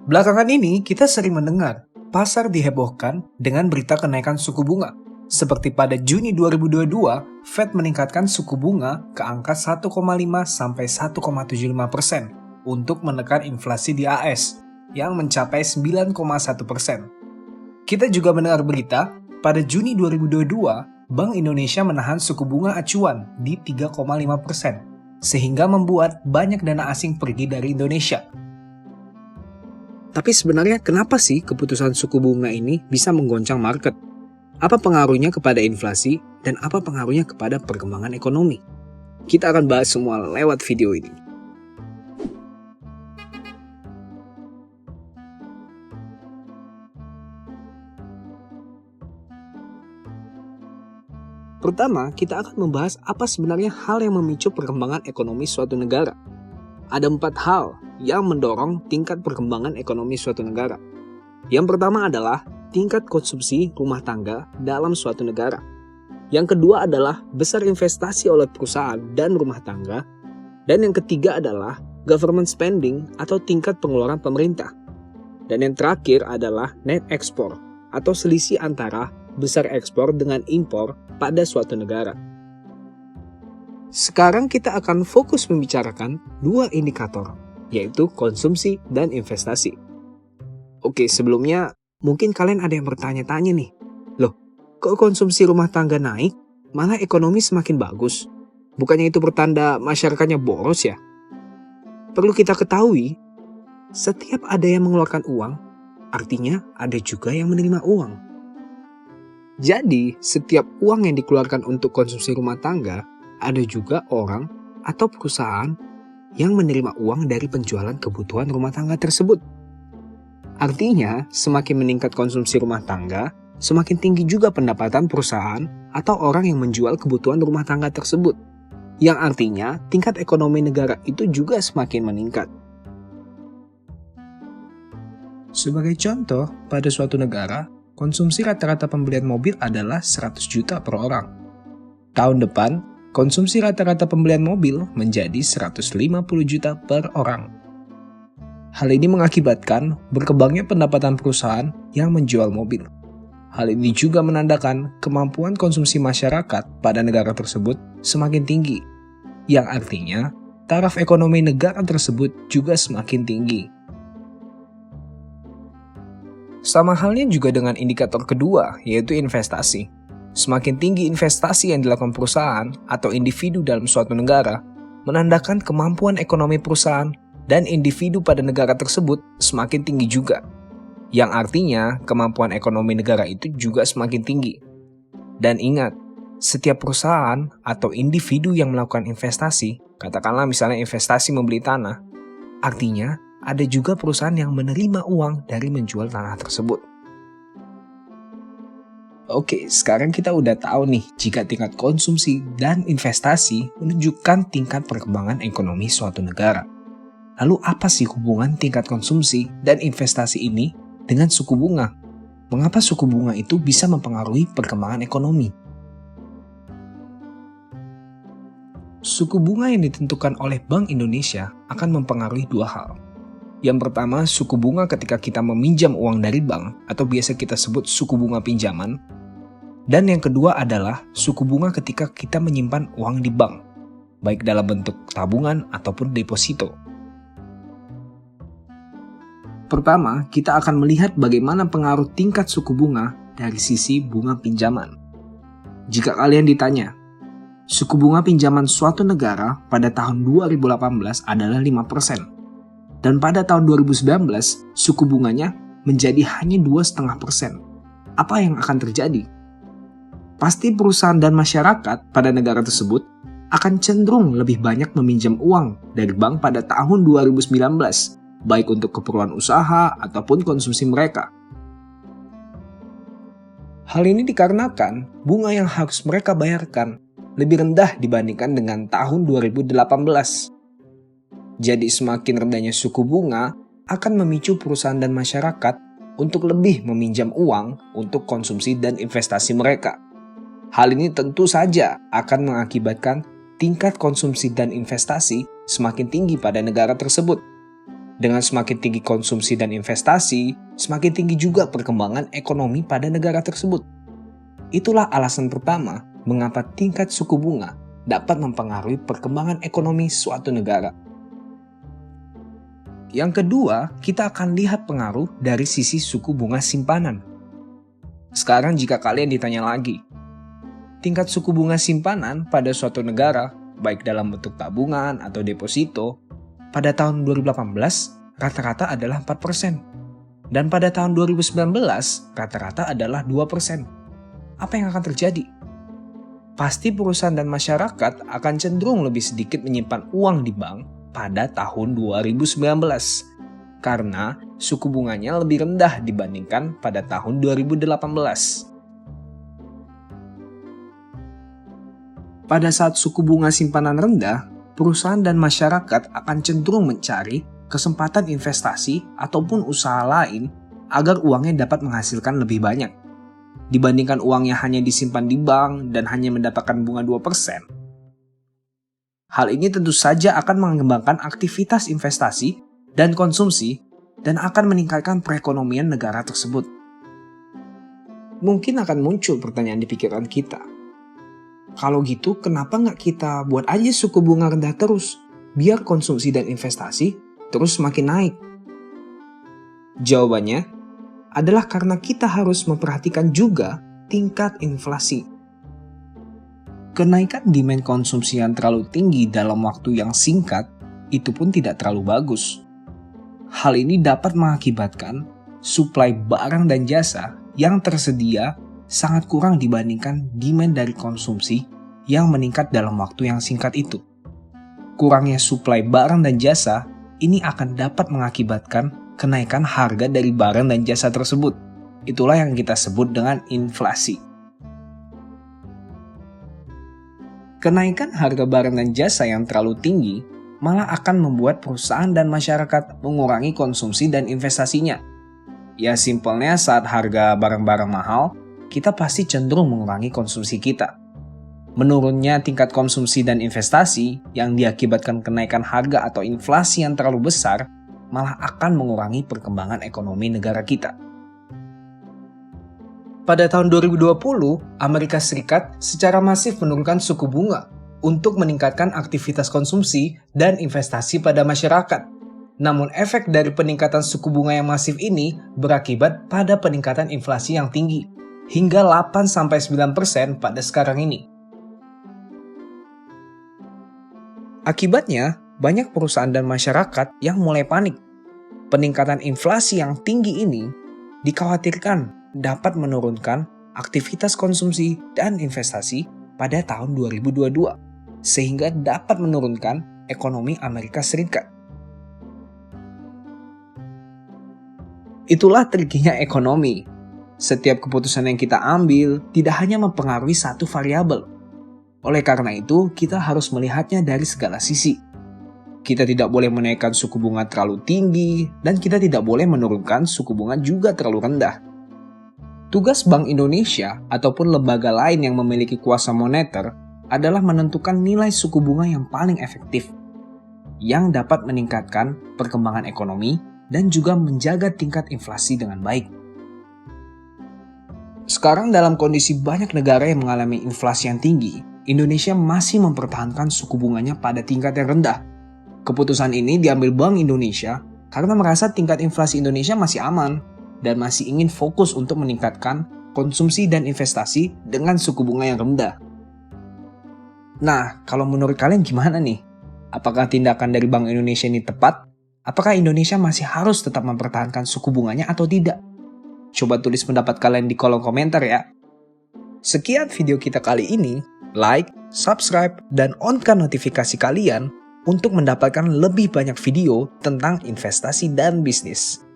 Belakangan ini kita sering mendengar pasar dihebohkan dengan berita kenaikan suku bunga. Seperti pada Juni 2022, Fed meningkatkan suku bunga ke angka 1,5 sampai 1,75% untuk menekan inflasi di AS yang mencapai 9,1%. Kita juga mendengar berita pada Juni 2022, Bank Indonesia menahan suku bunga acuan di 3,5%, sehingga membuat banyak dana asing pergi dari Indonesia. Tapi sebenarnya kenapa sih keputusan suku bunga ini bisa menggoncang market? Apa pengaruhnya kepada inflasi dan apa pengaruhnya kepada perkembangan ekonomi? Kita akan bahas semua lewat video ini. Pertama, kita akan membahas apa sebenarnya hal yang memicu perkembangan ekonomi suatu negara. Ada 4 hal yang mendorong tingkat perkembangan ekonomi suatu negara. Yang pertama adalah tingkat konsumsi rumah tangga dalam suatu negara. Yang kedua adalah besar investasi oleh perusahaan dan rumah tangga. Dan yang ketiga adalah government spending atau tingkat pengeluaran pemerintah. Dan yang terakhir adalah net export atau selisih antara besar ekspor dengan impor pada suatu negara. Sekarang kita akan fokus membicarakan 2 indikator, yaitu konsumsi dan investasi. Oke, sebelumnya mungkin kalian ada yang bertanya-tanya nih, loh, kok konsumsi rumah tangga naik, malah ekonomi semakin bagus? Bukannya itu pertanda masyarakatnya boros ya? Perlu kita ketahui, setiap ada yang mengeluarkan uang, artinya ada juga yang menerima uang. Jadi, setiap uang yang dikeluarkan untuk konsumsi rumah tangga, ada juga orang atau perusahaan yang menerima uang dari penjualan kebutuhan rumah tangga tersebut. Artinya, semakin meningkat konsumsi rumah tangga, semakin tinggi juga pendapatan perusahaan atau orang yang menjual kebutuhan rumah tangga tersebut. Yang artinya, tingkat ekonomi negara itu juga semakin meningkat. Sebagai contoh, pada suatu negara, konsumsi rata-rata pembelian mobil adalah 100 juta per orang. Tahun depan, konsumsi rata-rata pembelian mobil menjadi 150 juta per orang. Hal ini mengakibatkan berkembangnya pendapatan perusahaan yang menjual mobil. Hal ini juga menandakan kemampuan konsumsi masyarakat pada negara tersebut semakin tinggi, yang artinya taraf ekonomi negara tersebut juga semakin tinggi. Sama halnya juga dengan indikator kedua, yaitu investasi. Semakin tinggi investasi yang dilakukan perusahaan atau individu dalam suatu negara, menandakan kemampuan ekonomi perusahaan dan individu pada negara tersebut semakin tinggi juga. Yang artinya kemampuan ekonomi negara itu juga semakin tinggi. Dan ingat, setiap perusahaan atau individu yang melakukan investasi, katakanlah misalnya investasi membeli tanah, artinya ada juga perusahaan yang menerima uang dari menjual tanah tersebut. Oke, sekarang kita udah tahu nih jika tingkat konsumsi dan investasi menunjukkan tingkat perkembangan ekonomi suatu negara. Lalu apa sih hubungan tingkat konsumsi dan investasi ini dengan suku bunga? Mengapa suku bunga itu bisa mempengaruhi perkembangan ekonomi? Suku bunga yang ditentukan oleh Bank Indonesia akan mempengaruhi 2 hal. Yang pertama, suku bunga ketika kita meminjam uang dari bank atau biasa kita sebut suku bunga pinjaman. Dan yang kedua adalah suku bunga ketika kita menyimpan uang di bank, baik dalam bentuk tabungan ataupun deposito. Pertama, kita akan melihat bagaimana pengaruh tingkat suku bunga dari sisi bunga pinjaman. Jika kalian ditanya, suku bunga pinjaman suatu negara pada tahun 2018 adalah 5%. Dan pada tahun 2019, suku bunganya menjadi hanya 2,5%. Apa yang akan terjadi? Pasti perusahaan dan masyarakat pada negara tersebut akan cenderung lebih banyak meminjam uang dari bank pada tahun 2019, baik untuk keperluan usaha ataupun konsumsi mereka. Hal ini dikarenakan bunga yang harus mereka bayarkan lebih rendah dibandingkan dengan tahun 2018. Jadi semakin rendahnya suku bunga akan memicu perusahaan dan masyarakat untuk lebih meminjam uang untuk konsumsi dan investasi mereka. Hal ini tentu saja akan mengakibatkan tingkat konsumsi dan investasi semakin tinggi pada negara tersebut. Dengan semakin tinggi konsumsi dan investasi, semakin tinggi juga perkembangan ekonomi pada negara tersebut. Itulah alasan pertama mengapa tingkat suku bunga dapat mempengaruhi perkembangan ekonomi suatu negara. Yang kedua, kita akan lihat pengaruh dari sisi suku bunga simpanan. Sekarang jika kalian ditanya lagi, tingkat suku bunga simpanan pada suatu negara, baik dalam bentuk tabungan atau deposito, pada tahun 2018 rata-rata adalah 4%. Dan pada tahun 2019 rata-rata adalah 2%. Apa yang akan terjadi? Pasti perusahaan dan masyarakat akan cenderung lebih sedikit menyimpan uang di bank pada tahun 2019 karena suku bunganya lebih rendah dibandingkan pada tahun 2018. Pada saat suku bunga simpanan rendah, perusahaan dan masyarakat akan cenderung mencari kesempatan investasi ataupun usaha lain agar uangnya dapat menghasilkan lebih banyak. Dibandingkan uangnya hanya disimpan di bank dan hanya mendapatkan bunga 2%. Hal ini tentu saja akan mengembangkan aktivitas investasi dan konsumsi dan akan meningkatkan perekonomian negara tersebut. Mungkin akan muncul pertanyaan di pikiran kita. Kalau gitu, kenapa nggak kita buat aja suku bunga rendah terus, biar konsumsi dan investasi terus semakin naik? Jawabannya adalah karena kita harus memperhatikan juga tingkat inflasi. Kenaikan demand konsumsi yang terlalu tinggi dalam waktu yang singkat itu pun tidak terlalu bagus. Hal ini dapat mengakibatkan suplai barang dan jasa yang tersedia sangat kurang dibandingkan demand dari konsumsi yang meningkat dalam waktu yang singkat itu. Kurangnya suplai barang dan jasa ini akan dapat mengakibatkan kenaikan harga dari barang dan jasa tersebut. Itulah yang kita sebut dengan inflasi. Kenaikan harga barang dan jasa yang terlalu tinggi malah akan membuat perusahaan dan masyarakat mengurangi konsumsi dan investasinya. Ya simpelnya saat harga barang-barang mahal, kita pasti cenderung mengurangi konsumsi kita. Menurunnya tingkat konsumsi dan investasi yang diakibatkan kenaikan harga atau inflasi yang terlalu besar malah akan mengurangi perkembangan ekonomi negara kita. Pada tahun 2020, Amerika Serikat secara masif menurunkan suku bunga untuk meningkatkan aktivitas konsumsi dan investasi pada masyarakat. Namun efek dari peningkatan suku bunga yang masif ini berakibat pada peningkatan inflasi yang tinggi, hingga 8-9% pada sekarang ini. Akibatnya, banyak perusahaan dan masyarakat yang mulai panik. Peningkatan inflasi yang tinggi ini dikhawatirkan dapat menurunkan aktivitas konsumsi dan investasi pada tahun 2022, sehingga dapat menurunkan ekonomi Amerika Serikat. Itulah trikinya ekonomi. Setiap keputusan yang kita ambil tidak hanya mempengaruhi satu variabel. Oleh karena itu, kita harus melihatnya dari segala sisi. Kita tidak boleh menaikkan suku bunga terlalu tinggi, dan kita tidak boleh menurunkan suku bunga juga terlalu rendah. Tugas Bank Indonesia ataupun lembaga lain yang memiliki kuasa moneter adalah menentukan nilai suku bunga yang paling efektif, yang dapat meningkatkan perkembangan ekonomi dan juga menjaga tingkat inflasi dengan baik. Sekarang dalam kondisi banyak negara yang mengalami inflasi yang tinggi, Indonesia masih mempertahankan suku bunganya pada tingkat yang rendah. Keputusan ini diambil Bank Indonesia karena merasa tingkat inflasi Indonesia masih aman dan masih ingin fokus untuk meningkatkan konsumsi dan investasi dengan suku bunga yang rendah. Nah, kalau menurut kalian gimana nih? Apakah tindakan dari Bank Indonesia ini tepat? Apakah Indonesia masih harus tetap mempertahankan suku bunganya atau tidak? Coba tulis pendapat kalian di kolom komentar ya. Sekian video kita kali ini. Like, subscribe, dan on-kan notifikasi kalian untuk mendapatkan lebih banyak video tentang investasi dan bisnis.